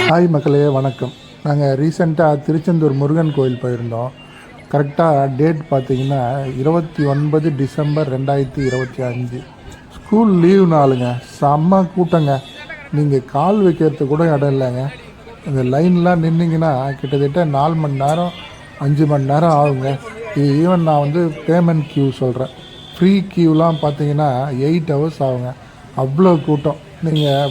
Hi மக்களே, வணக்கம். நாங்கள் ரீசெண்டாக திருச்செந்தூர் முருகன் கோயில் போயிருந்தோம். கரெக்டாக டேட் பார்த்தீங்கன்னா 29 டிசம்பர் 2025. ஸ்கூல் லீவ் நாளுங்க. செம்ம கூட்டங்க. நீங்கள் கால் வைக்கிறதுக்கு கூட இடம் இல்லைங்க. இந்த லைன்லாம் நின்றிங்கன்னா கிட்டத்தட்ட 4 மணி நேரம் 5 மணி நேரம் ஆகுங்க. இது ஈவன் நான் பேமெண்ட் கியூ சொல்கிறேன். ஃப்ரீ கியூலாம் பார்த்தீங்கன்னா 8 hours ஆகுங்க. அவ்வளோ கூட்டம். நீங்கள்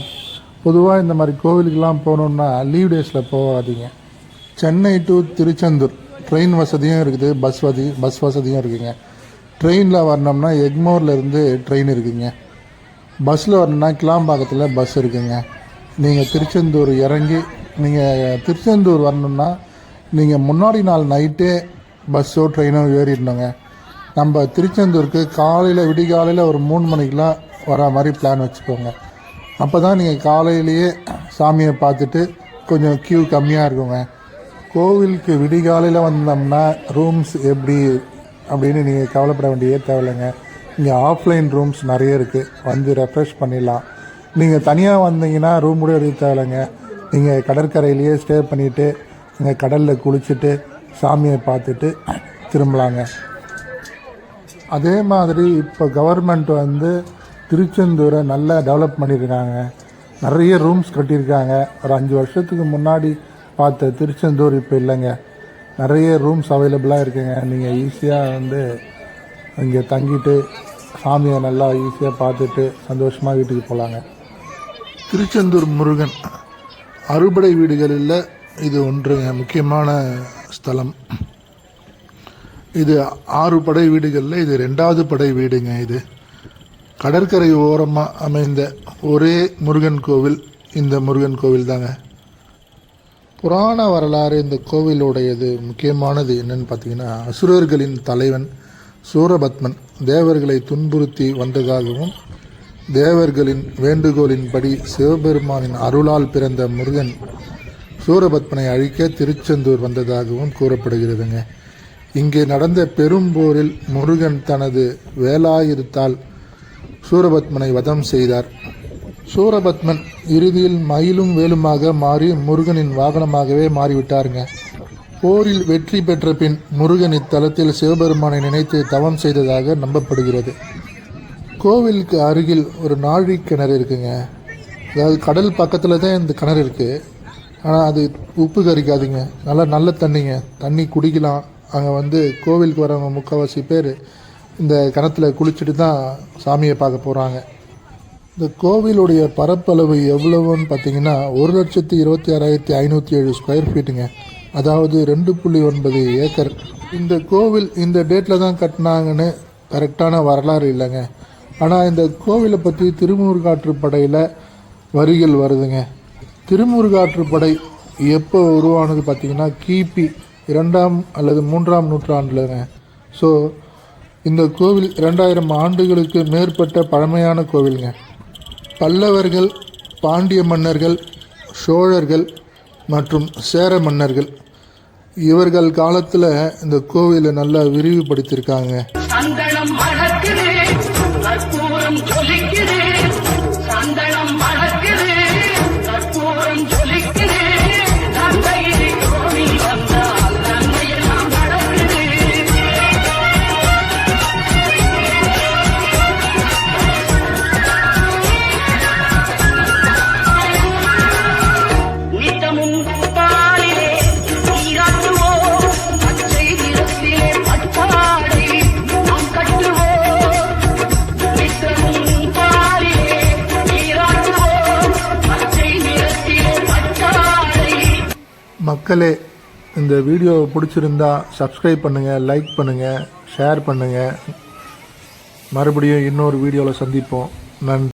பொதுவாக இந்த மாதிரி கோவிலுக்கெலாம் போகணுன்னா லீவ் டேஸில் போகாதீங்க. சென்னை டு திருச்செந்தூர் ட்ரெயின் வசதியும் இருக்குது, பஸ் வசதியும் இருக்குதுங்க. ட்ரெயினில் வரணும்னா எக்மோர்லேருந்து ட்ரெயின் இருக்குதுங்க. பஸ்ஸில் வரணும்னா கிளாம்பாக்கத்தில் பஸ் இருக்குதுங்க. நீங்கள் திருச்செந்தூர் இறங்கி நீங்கள் திருச்செந்தூர் வரணுன்னா நீங்கள் முன்னாடி நாள் நைட்டே பஸ்ஸோ ட்ரெயினோ ஏறிடணுங்க. நம்ம திருச்செந்தூருக்கு விடிகாலையில் ஒரு 3 மணிக்கெலாம் வர மாதிரி பிளான் வச்சுக்கோங்க. அப்போ தான் நீங்கள் காலையிலேயே சாமியை பார்த்துட்டு கொஞ்சம் க்யூ கம்மியாக இருக்குங்க. கோவிலுக்கு விடிகாலையில் வந்தோம்னா ரூம்ஸ் எப்படி அப்படின்னு நீங்கள் கவலைப்பட வேண்டியதே தேவையில்லைங்க. இங்கே ஆஃப்லைன் ரூம்ஸ் நிறைய இருக்குது, ரெஃப்ரெஷ் பண்ணிடலாம். நீங்கள் தனியாக வந்தீங்கன்னா ரூம் கூட எடுக்க தேவையில்லைங்க. நீங்கள் கடற்கரையிலேயே ஸ்டே பண்ணிவிட்டு அங்கே கடலில் குளிச்சுட்டு சாமியை பார்த்துட்டு திரும்பலாங்க. அதே மாதிரி இப்போ கவர்மெண்ட் திருச்செந்தூரை நல்லா டெவலப் பண்ணியிருக்காங்க. நிறைய ரூம்ஸ் கட்டியிருக்காங்க. ஒரு 5 வருஷத்துக்கு முன்னாடி பார்த்த திருச்செந்தூர் இப்போ இல்லைங்க. நிறைய ரூம்ஸ் அவைலபிளாக இருக்குங்க. நீங்கள் ஈஸியாக இங்கே தங்கிட்டு சாமியை நல்லா ஈஸியாக பார்த்துட்டு சந்தோஷமாக வீட்டுக்கு போகலாங்க. திருச்செந்தூர் முருகன் அறுபடை வீடுகளில் இது ஒன்றுங்க, முக்கியமான ஸ்தலம். இது 6 படை வீடுகளில் இது 2வது படை வீடுங்க. இது கடற்கரை ஓரமாக அமைந்த ஒரே முருகன் கோவில் இந்த முருகன் கோவில் தாங்க. புராண வரலாறு இந்த கோவிலுடையது. முக்கியமானது என்னன்னு பார்த்தீங்கன்னா, அசுரர்களின் தலைவன் சூரபத்மன் தேவர்களை துன்புறுத்தி வந்ததாகவும், தேவர்களின் வேண்டுகோளின்படி சிவபெருமானின் அருளால் பிறந்த முருகன் சூரபத்மனை அழிக்க திருச்செந்தூர் வந்ததாகவும் கூறப்படுகிறதுங்க. இங்கே நடந்த பெரும்போரில் முருகன் தனது வேலாயுதத்தால் சூரபத்மனை வதம் செய்தார். சூரபத்மன் இறுதியில் மயிலும் வேலுமாக மாறி முருகனின் வாகனமாகவே மாறிவிட்டாருங்க. போரில் வெற்றி பெற்ற பின் முருகன் இத்தலத்தில் சிவபெருமானை நினைத்து தவம் செய்ததாக நம்பப்படுகிறது. கோவிலுக்கு அருகில் ஒரு நாழி கிணறு இருக்குங்க. அதாவது கடல் பக்கத்தில் தான் இந்த கிணறு இருக்குது. ஆனால் அது உப்பு கரிக்காதுங்க. நல்ல தண்ணிங்க. தண்ணி குடிக்கலாம். அங்கே கோவிலுக்கு வரவங்க முக்கால்வாசி பேர் இந்த கிணத்துல குளிச்சுட்டு தான் சாமியை பார்க்க போகிறாங்க. இந்த கோவிலுடைய பரப்பளவு எவ்வளவுன்னு பார்த்தீங்கன்னா 1,26,507 ஸ்கொயர் ஃபீட்டுங்க. அதாவது 2.9 ஏக்கர். இந்த கோவில் இந்த டேட்டில் தான் கட்டினாங்கன்னு கரெக்டான வரலாறு இல்லைங்க. ஆனால் இந்த கோவிலை பற்றி திருமுருகாற்றுப்படையில் வரிகள் வருதுங்க. திருமுருகாற்றுப்படை எப்போ உருவானது பார்த்தீங்கன்னா கிபி 2ஆம் அல்லது 3ஆம் நூற்றாண்டுலங்க. ஸோ இந்த கோவில் 2000 ஆண்டுகளுக்கு மேற்பட்ட பழமையான கோவிலுங்க. பல்லவர்கள், பாண்டிய மன்னர்கள், சோழர்கள் மற்றும் சேர மன்னர்கள் இவர்கள் காலத்தில் இந்த கோவிலை நல்லா விரிவுபடுத்தியிருக்காங்க. மக்களே, இந்த வீடியோ பிடிச்சிருந்தா சப்ஸ்கிரைப் பண்ணுங்கள், லைக் பண்ணுங்கள், ஷேர் பண்ணுங்கள். மறுபடியும் இன்னொரு வீடியோவில் சந்திப்போம். நன்றி.